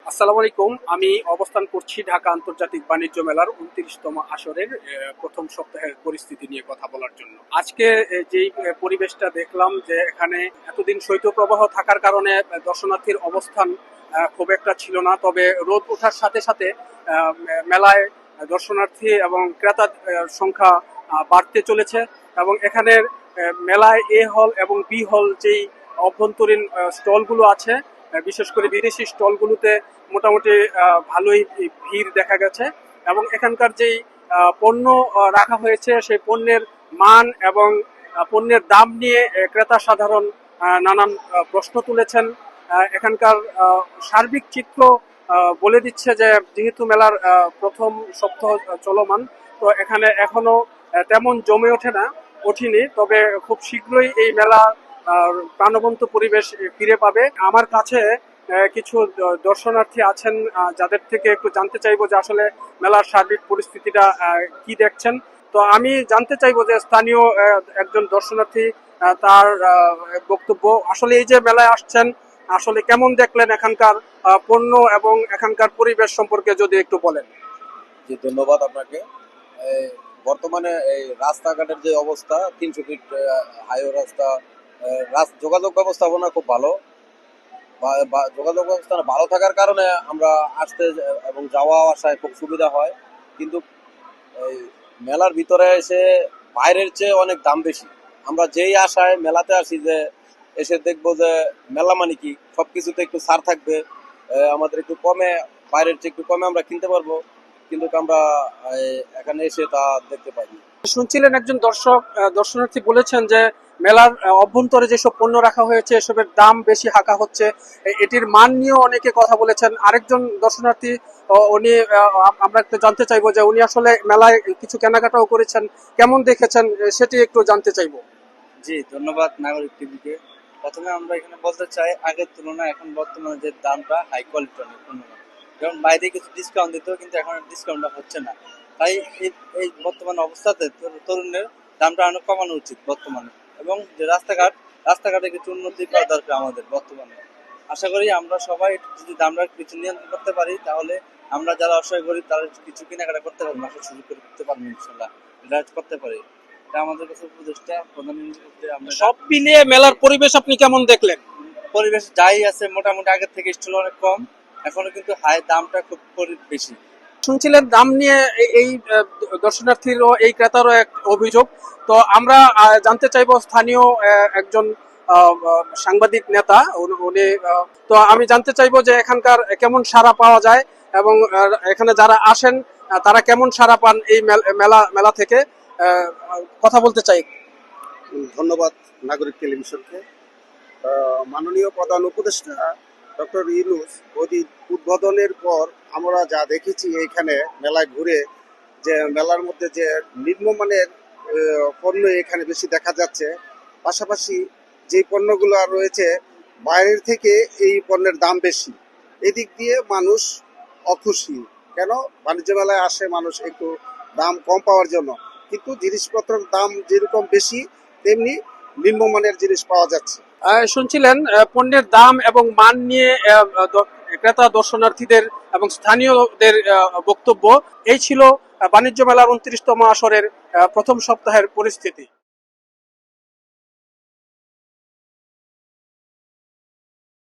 আসসালামু আলাইকুম। আমি অবস্থান করছি ঢাকা আন্তর্জাতিক বাণিজ্য মেলার ২৯তম আসরের প্রথম সপ্তাহের পরিস্থিতি নিয়ে কথা বলার জন্য। আজকে যেই পরিবেশটা দেখলাম যে এখানে এতদিন শৈত্যপ্রবাহ থাকার কারণে দর্শনার্থীর অবস্থান খুব একটা ছিল না, তবে রোদ ওঠার সাথে সাথে মেলায় দর্শনার্থী এবং ক্রেতার সংখ্যা বাড়তে চলেছে এবং এখানের মেলায় এ হল এবং বি হল যেই অভ্যন্তরীণ স্টলগুলো আছে, বিশেষ করে বিদেশি স্টলগুলোতে মোটামুটি ভালোই ভিড় দেখা গেছে এবং এখানকার যেই পণ্য রাখা হয়েছে সেই পণ্যের মান এবং পণ্যের দাম নিয়ে ক্রেতা সাধারণ নানান প্রশ্ন তুলেছেন। এখানকার সার্বিক চিত্র বলে দিচ্ছে যে যেহেতু মেলার প্রথম সপ্তাহ চলমান, তো এখানে এখনো তেমন জমে ওঠেনি, তবে খুব শীঘ্রই এই মেলা প্রাণবন্ত পরিবেশ ফিরে পাবে। আমার কাছে কিছু দর্শনার্থী আছেন, যাদের থেকে একটু জানতে চাইবো যে আসলে মেলার সার্বিক পরিস্থিতিটা কি দেখছেন। তো আমি জানতে চাইবো যে স্থানীয় একজন দর্শনার্থী তার বক্তব্য, আসলে এই যে মেলায় আসছেন আসলে কেমন দেখলেন, এখানকার পণ্য এবং এখানকার পরিবেশ সম্পর্কে যদি একটু বলেন। জি, ধন্যবাদ আপনাকে। বর্তমানে এই রাস্তাঘাটের যে অবস্থা, ৩০০ ফিট হাইওয়ে রাস্তা, যোগাযোগ ব্যবস্থাপনা খুব ভালো। যোগাযোগ ব্যবস্থা ভালো থাকার কারণে আমরা আসতে এবং যাওয়া আসায় খুব সুবিধা হয়। কিন্তু এই মেলার ভিতরে এসে বাইরের চেয়ে অনেক দাম বেশি। আমরা যেই আশায় মেলাতে আসি যে এসে দেখবো যে মেলা মানে কি সবকিছুতে একটু ছাড় থাকবে, আমাদের একটু কমে, বাইরের চেয়ে একটু কমে আমরা কিনতে পারবো, কিন্তু আমরা এখানে এসে তা দেখতে পাইনি। শুনছিলেন একজন দর্শনার্থী বলেছেন যে মেলার অভ্যন্তরে যেসব পণ্য রাখা হয়েছে এসবের দাম বেশি হাঁকা হচ্ছে, এটির মান নিয়েও অনেকে কথা বলেছেন। আরেকজন দর্শনার্থী উনি আমরা একটু জানতে চাইবো যে উনি আসলে মেলায় কিছু কেনাকাটাও করেছেন, কেমন দেখেছেন সেটি একটু জানতে চাইবো। জি, ধন্যবাদ নাগরিক টিভিকে। প্রথমে আমরা এখানে বলতে চাই, আগের তুলনায় এখন বর্তমানে যে দামটা হাই কোয়ালিটি অনেক উন্নত। যেমন বাইরে কিছু ডিসকাউন্ট দিত, কিন্তু এখন ডিসকাউন্টটা হচ্ছে না। তাই এই বর্তমান অবস্থাতে তরুণের দামটা অনেক কমানো উচিত বর্তমানে। এবং যে রাস্তাঘাটে কিছু উন্নতি করা দরকার আমাদের বর্তমানে। আশা করি আমরা সবাই যদি দামটা কিছু নিয়ন্ত্রণ করতে পারি, তাহলে আমরা যারা অসহায় গরিব তারা কিছু কেনাকাটা করতে পারবো, আসা শুরু করতে পারবো ইনশাল্লাহ। এটা করতে পারি, আমাদের কাছে উপদেষ্টা প্রধানমন্ত্রী। আমরা সব মিলিয়ে মেলার পরিবেশ আপনি কেমন দেখলেন? পরিবেশ যাই আছে মোটামুটি আগের থেকে স্টল অনেক কম, এখনো কিন্তু দামটা খুব বেশি। শুনছিলেন দাম নিয়ে এই দর্শনার্থীরও এই ক্রেতারও এক অভিযোগ। তো আমরা জানতে চাইবো স্থানীয় একজন সাংবাদিক নেতা, উনি তো আমি জানতে চাইবো যে এখানকার কেমন সাড়া পাওয়া যায় এবং এখানে যারা আসেন তারা কেমন সাড়া পান এই মেলা থেকে, কথা বলতে চাই। ধন্যবাদ নাগরিক টেলিভিশনকে। মাননীয় প্রধান উপদেষ্টা ডক্টর ইউনূস উদ্বোধনের পর আমরা যা দেখেছি এইখানে মেলায় ঘুরে, যে মেলার মধ্যে যে নিম্নমানের পণ্য এখানে বেশি দেখা যাচ্ছে, পাশাপাশি যে পণ্যগুলো রয়েছে বাইরের থেকে এই পণ্যের দাম বেশি। এদিক দিয়ে মানুষ অখুশি। কেন? বাণিজ্য মেলায় আসে মানুষ একটু দাম কম পাওয়ার জন্য, কিন্তু জিনিসপত্রের দাম যেরকম বেশি তেমনি নিম্নমানের জিনিস পাওয়া যাচ্ছে। শুনছিলেন পণ্যের দাম এবং মান নিয়ে ক্রেতা দর্শনার্থীদের এবং স্থানীয়দের বক্তব্য। এই ছিল বাণিজ্য মেলার ২৯তম আসরের প্রথম সপ্তাহের পরিস্থিতি।